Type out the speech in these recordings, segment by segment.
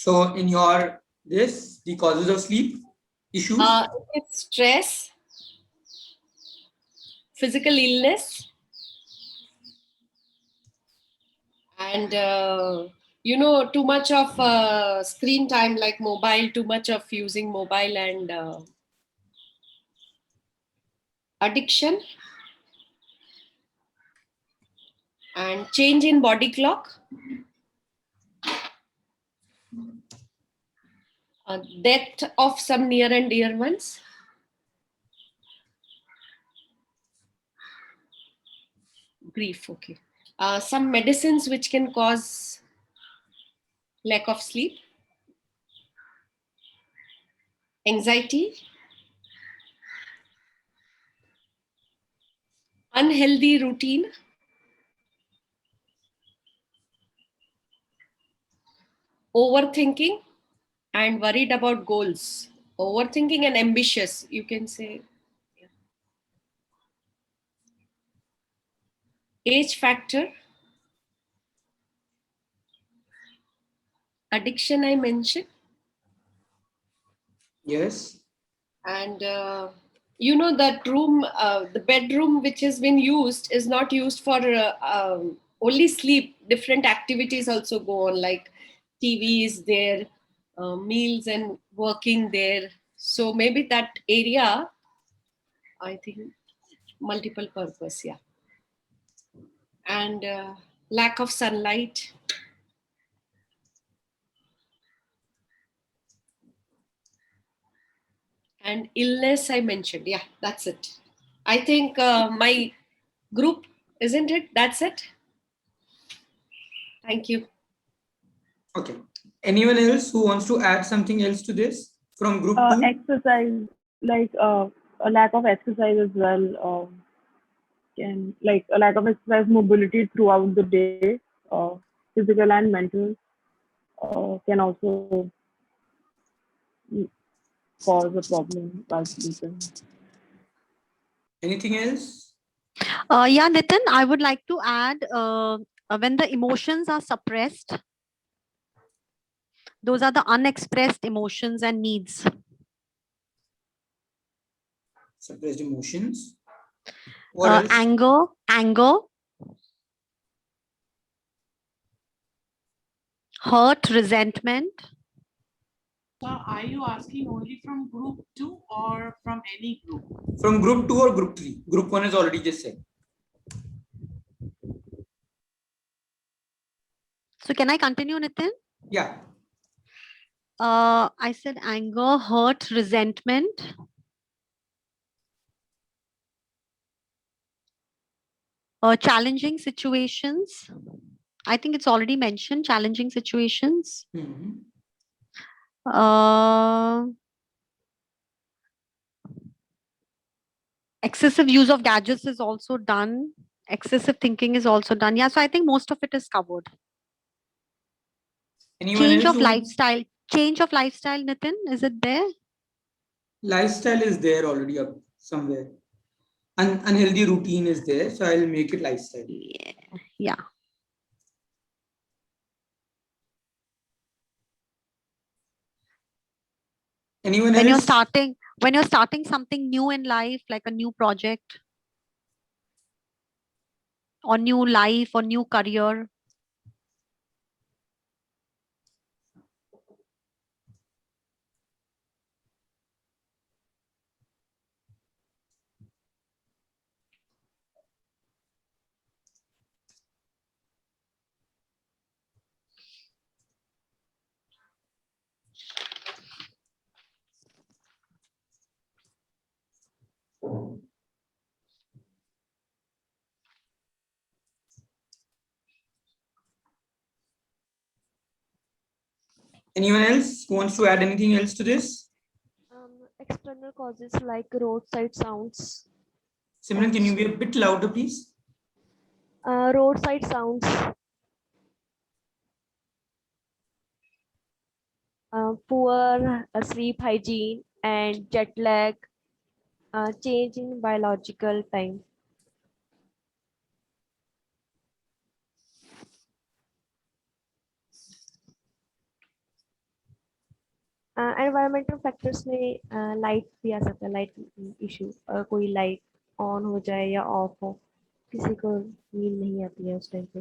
So in your the causes of sleep issues. It's stress, physical illness, and too much of screen time, like mobile, too much of using mobile, and addiction, and change in body clock, death of some near and dear ones, grief. Okay. Some medicines which can cause lack of sleep, anxiety, unhealthy routine, overthinking, and worried about goals. Overthinking and ambitious, you can say. Age factor, addiction, I mentioned. Yes. And that room, the bedroom which has been used is not used for only sleep. Different activities also go on, like TV is there, meals and working there. So maybe that area, I think, multiple purpose, yeah. And lack of sunlight. And illness, I mentioned. Yeah, that's it. I think my group, isn't it? That's it. Thank you. Okay. Anyone else who wants to add something else to this from group 2? Exercise, like a lack of exercise as well. Can like a lack of exercise, mobility throughout the day, physical and mental, can also cause a problem while sleeping. Anything else? Yeah, Nitin, I would like to add when the emotions are suppressed, those are the unexpressed emotions and needs. Suppressed emotions. What else? Anger, hurt, resentment. So are you asking only from group 2 or from any group? From group 2 or group 3? Group 1 is already just said. So can I continue, Nitin? Yeah. I said anger, hurt, resentment. Challenging situations. I think it's already mentioned, challenging situations. Excessive use of gadgets is also done. Excessive thinking is also done. Yeah, so I think most of it is covered. Anyone Change else of lifestyle. Change of lifestyle, Nitin, is it there? Lifestyle is there already up somewhere. Unhealthy routine is there, so I'll make it lifestyle. Yeah. Anyone when else? When you're starting something new in life, like a new project or new life or new career. Anyone else who wants to add anything else to this? External causes like roadside sounds. Simran, can you be a bit louder, please? Roadside sounds. Poor sleep hygiene and jet lag. Change in biological time. Environmental factors में light भी आ सकता है, light issue, कोई light on हो जाए या of हो, किसी को नींद नहीं आती है उस टाइम पे।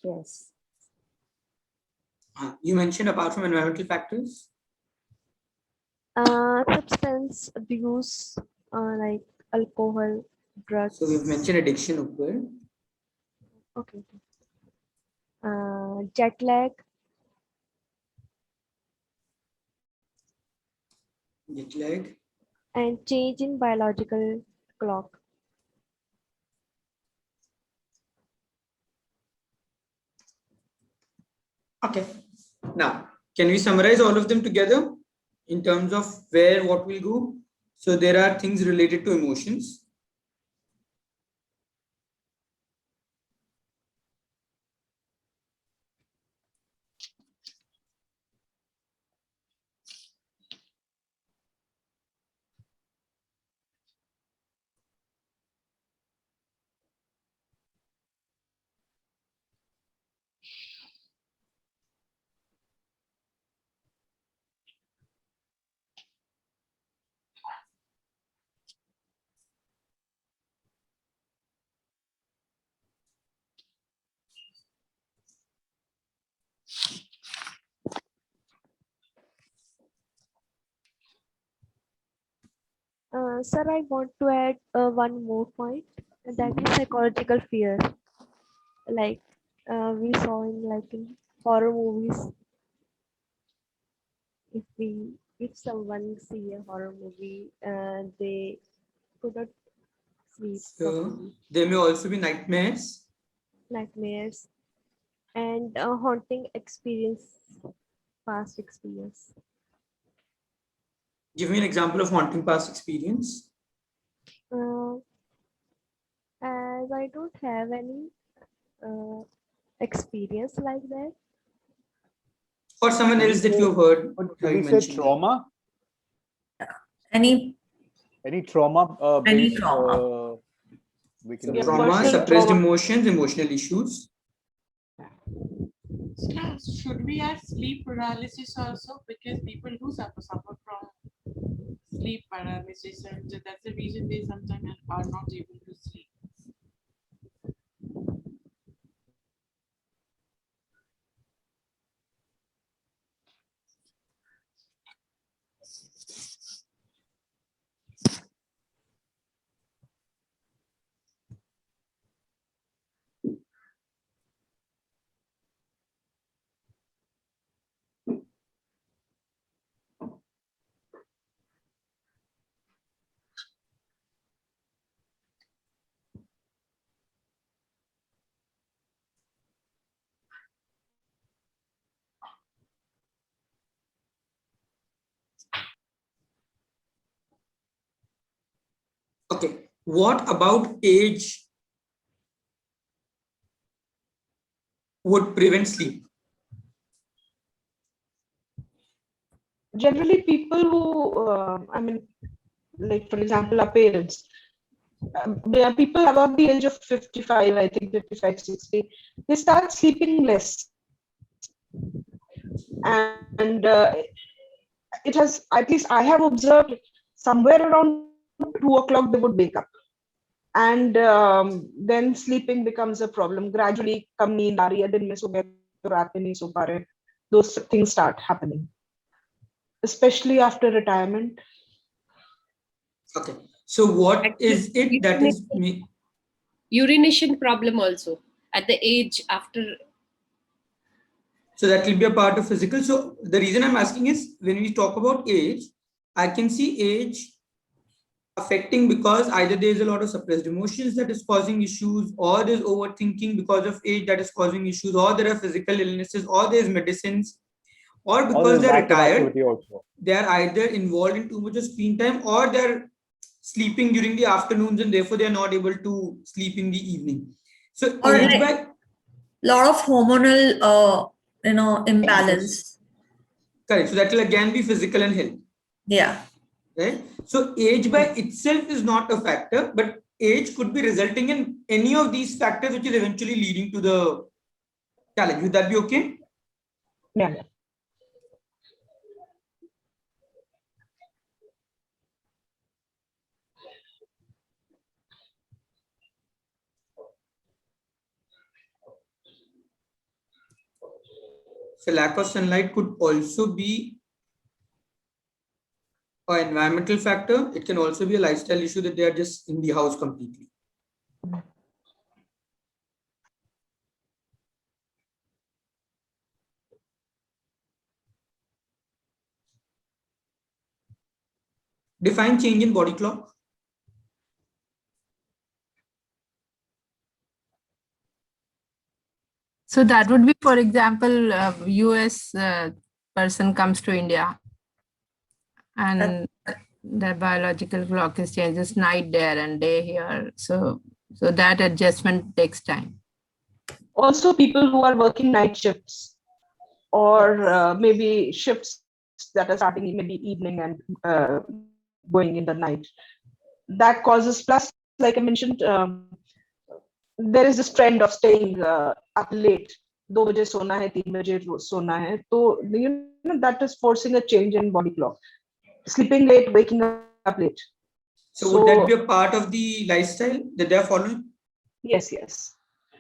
Yes. You mentioned apart from environmental factors. Substance abuse, like alcohol, drugs. So we've mentioned addiction over. Okay. Jet lag, Jet lag. and change in biological clock. Okay. Now, can we summarize all of them together in terms of where what will go? So there are things related to emotions. Sir, I want to add one more point, and that is psychological fear. Like we saw in horror movies, if someone see a horror movie, they could not sleep So properly, there may also be nightmares. nightmares, and haunting experience, past experience. Give me an example of haunting past experience. As I don't have any experience like that. Or someone else that you have heard. Could how we you say mentioned it. trauma? Any Any trauma Any based, trauma. we So can Yeah, do trauma, personal suppressed trauma. emotions, emotional issues. Now, should we add sleep paralysis also? Because people do suffer from sleep paralysis, and that's the reason they sometimes are not able to sleep. Okay. What about age would prevent sleep? Generally, people who, I mean, like for example, our parents, there are people above the age of 55, I think 55, 60, they start sleeping less. And it has, at least I have observed, somewhere around 2 o'clock they would wake up. And then sleeping becomes a problem. Gradually, kam neend aa rahi hai, din mein so gaye to raat mein nahi so pa rahe. Those things start happening, especially after retirement. Okay. So what is it that is Urination problem also at the age after. So that will be a part of physical. So the reason I'm asking is when we talk about age, I can see age affecting because either there is a lot of suppressed emotions that is causing issues, or there's overthinking because of age that is causing issues, or there are physical illnesses, or there's medicines, or or because there's they're lack of retired, activity also. they're either involved in too much of screen time, or they're sleeping during the afternoons and therefore they're not able to sleep in the evening. So Or age like- by lot of hormonal imbalance. correct. So that will again be physical and health. Yeah. Right. So age by itself is not a factor, but age could be resulting in any of these factors, which is eventually leading to the challenge. Would that be okay? Yeah. So lack of sunlight could also be an environmental factor. It can also be a lifestyle issue that they are just in the house completely. Define change in body clock. So that would be, for example, US person comes to India and their biological clock is changed. It's night there and day here. So that adjustment takes time. Also, people who are working night shifts or maybe shifts that are starting maybe evening and going in the night. That causes, plus, like I mentioned, there is this trend of staying up late. 2 बजे सोना है, 3 बजे सोना है. So you know that is forcing a change in body clock. Sleeping late, waking up late. So would that be a part of the lifestyle that they are following? Yes, yes.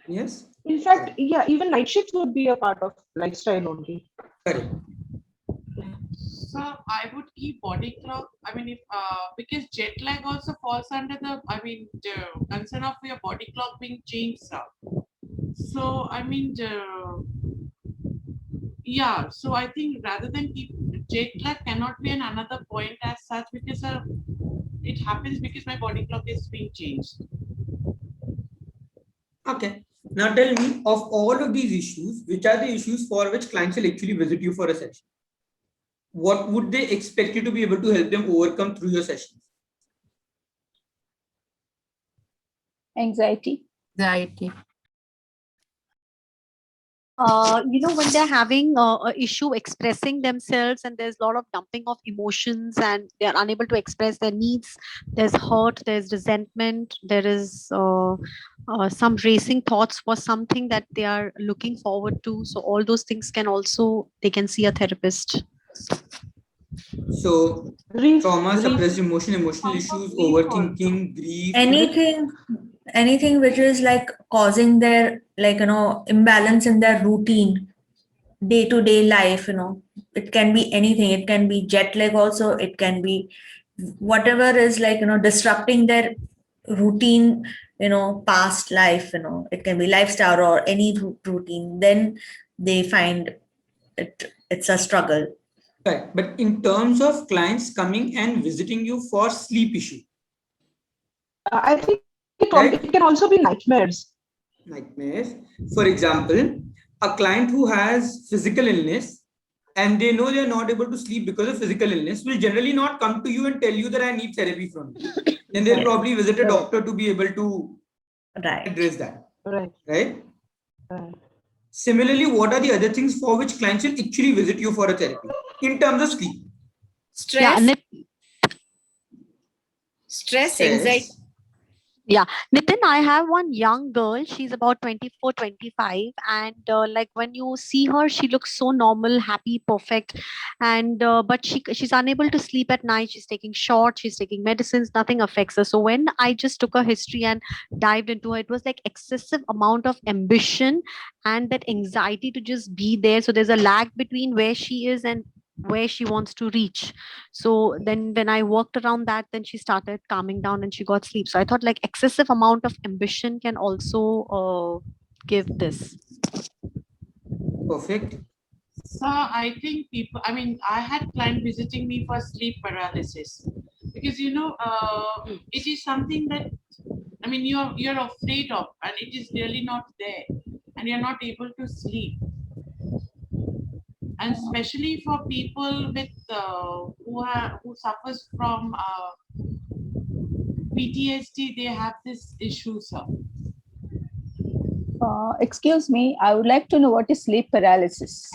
Yes. In fact, yeah, even night shifts would be a part of lifestyle only. Correct. So I would keep body clock. I mean, if because jet lag also falls under the, I mean, the concern of your body clock being changed. So I mean, yeah. So I think rather than keep jet lag cannot be another point as such, because it happens because my body clock is being changed. Okay. Now tell me, of all of these issues, which are the issues for which clients will actually visit you for a session? What would they expect you to be able to help them overcome through your sessions? Anxiety. Anxiety. When they're having a issue expressing themselves and there's a lot of dumping of emotions and they're unable to express their needs, there's hurt, there's resentment, there is some racing thoughts for something that they are looking forward to. So all those things they can see a therapist. So trauma, suppressed emotion, emotional issues, overthinking, grief. Anything which is like causing their, like, imbalance in their routine, day-to-day life, it can be anything. It can be jet lag also. It can be whatever is like, disrupting their routine, past life, it can be lifestyle or any routine. Then they find it's a struggle. Right. But in terms of clients coming and visiting you for sleep issue, I think it can also be nightmares. Nightmares. For example, a client who has physical illness and they know they're not able to sleep because of physical illness will generally not come to you and tell you that I need therapy from you. Then they'll probably visit a doctor to be able to address that. Right? Similarly, what are the other things for which clients will actually visit you for a therapy in terms of sleep? Stress. Stress, anxiety. Yeah, Nitin, I have one young girl. She's about 24, 25. And like when you see her, she looks so normal, happy, perfect. And but she's unable to sleep at night. She's taking shots, she's taking medicines, nothing affects her. So when I just took her history and dived into her, it was like excessive amount of ambition and that anxiety to just be there. So there's a lag between where she is and where she wants to reach. So then when I worked around that, then she started calming down and she got sleep. So I thought like excessive amount of ambition can also give this. Perfect. So I think people, I mean, I had client visiting me for sleep paralysis because, it is something that, I mean, you're afraid of, and it is really not there, and you're not able to sleep. And especially for people with who suffers from PTSD, they have this issue, sir. Excuse me, I would like to know what is sleep paralysis.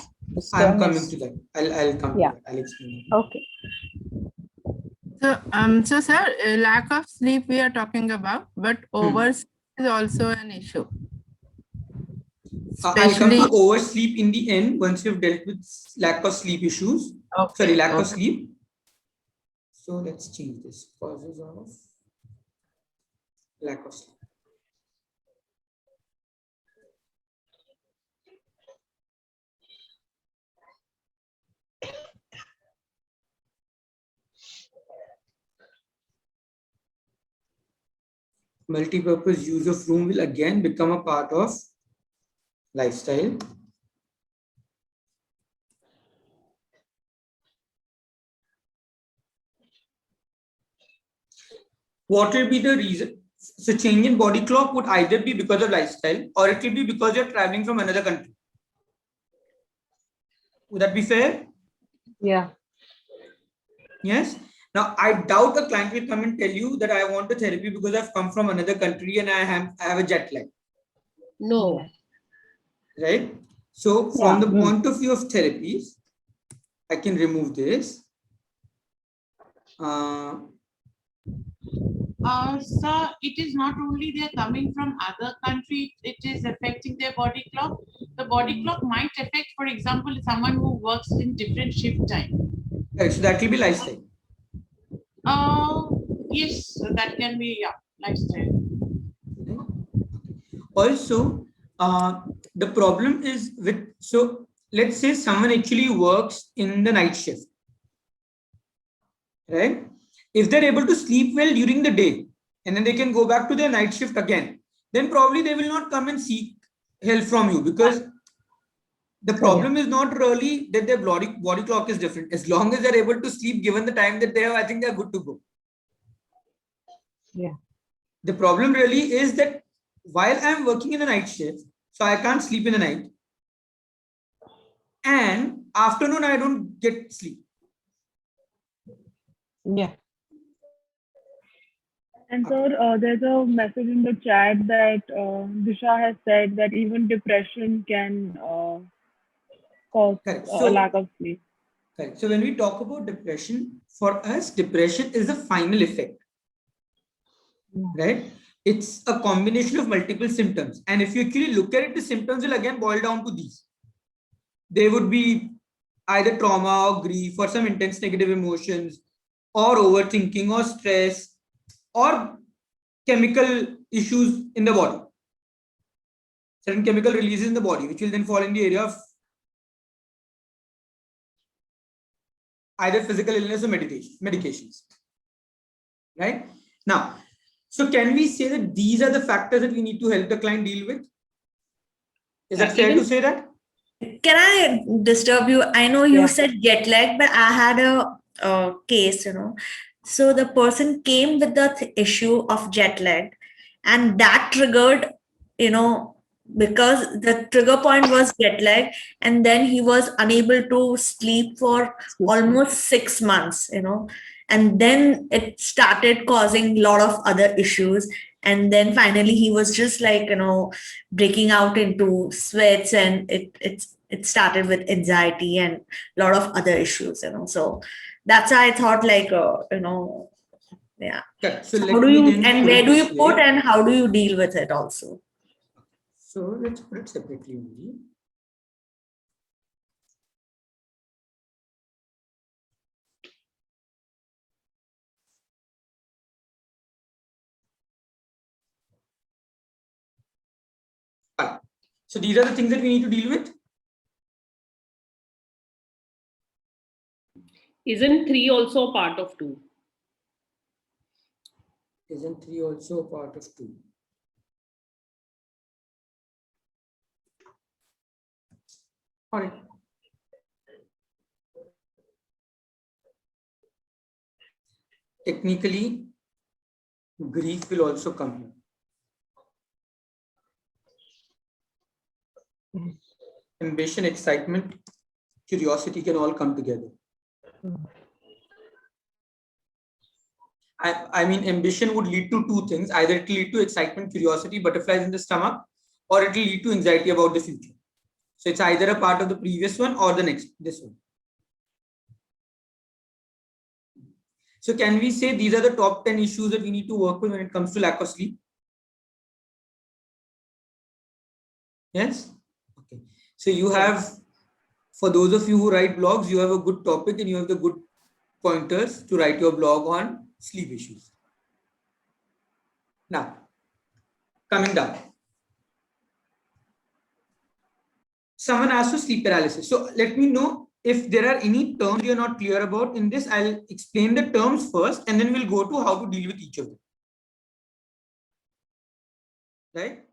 I'm coming to that. I'll come to that. I'll explain. Okay. So sir, lack of sleep we are talking about, but oversleep is also an issue. I'll come to oversleep in the end once you've dealt with lack of sleep issues. Sorry, lack of sleep. So let's change this. Causes of lack of sleep. multi-purpose use of room will again become a part of lifestyle. What will be the reason? So change in body clock would either be because of lifestyle or it will be because you're traveling from another country. Would that be fair? Yeah. Yes. Now, I doubt a client will come and tell you that I want a therapy because I've come from another country and I have a jet lag. No. Right? So from the point of view of therapies, I can remove this. Sir, it is not only they're coming from other country, it is affecting their body clock. The body clock might affect, for example, someone who works in different shift time. Right, so that will be lifestyle. Yes, that can be lifestyle. Also, the problem is with, so let's say someone actually works in the night shift, right? If they're able to sleep well during the day and then they can go back to their night shift again, then probably they will not come and seek help from you, because the problem is not really that their body clock is different. As long as they're able to sleep given the time that they have, I think they're good to go. Yeah. The problem really is that while I'm working in a night shift, so I can't sleep in the night, and afternoon I don't get sleep. Yeah. And so there's a message in the chat that Disha has said that even depression can cause a lack of sleep. Correct. So when we talk about depression, for us, depression is the final effect, right? It's a combination of multiple symptoms. And if you actually look at it, the symptoms will again boil down to these. They would be either trauma or grief or some intense negative emotions or overthinking or stress or chemical issues in the body. Certain chemical releases in the body, which will then fall in the area of either physical illness or medications. Right? Now, so can we say that these are the factors that we need to help the client deal with? Is that fair to say that? Can I disturb you? I know you said jet lag, but I had a case, So the person came with the issue of jet lag, and that triggered, because the trigger point was jet lag, and then he was unable to sleep for almost 6 months, and then it started causing a lot of other issues. And then finally he was just like, breaking out into sweats, and it started with anxiety and a lot of other issues, So that's why I thought like, yeah. Okay, so how do you, and where do you put and how do you deal with it also? So let's put it separately only. So these are the things that we need to deal with. Isn't 3 also a part of 2? Isn't 3 also a part of 2? All right. Technically, grief will also come here. Ambition, excitement, curiosity can all come together. I mean, ambition would lead to 2 things. Either it will lead to excitement, curiosity, butterflies in the stomach, or it will lead to anxiety about the future. So it's either a part of the previous one or this one. So can we say these are the top 10 issues that we need to work with when it comes to lack of sleep? Yes? Okay. So you have, for those of you who write blogs, you have a good topic and you have the good pointers to write your blog on sleep issues. Now, coming down. Someone asked for sleep paralysis. So let me know if there are any terms you're not clear about in this. I'll explain the terms first and then we'll go to how to deal with each of them. right?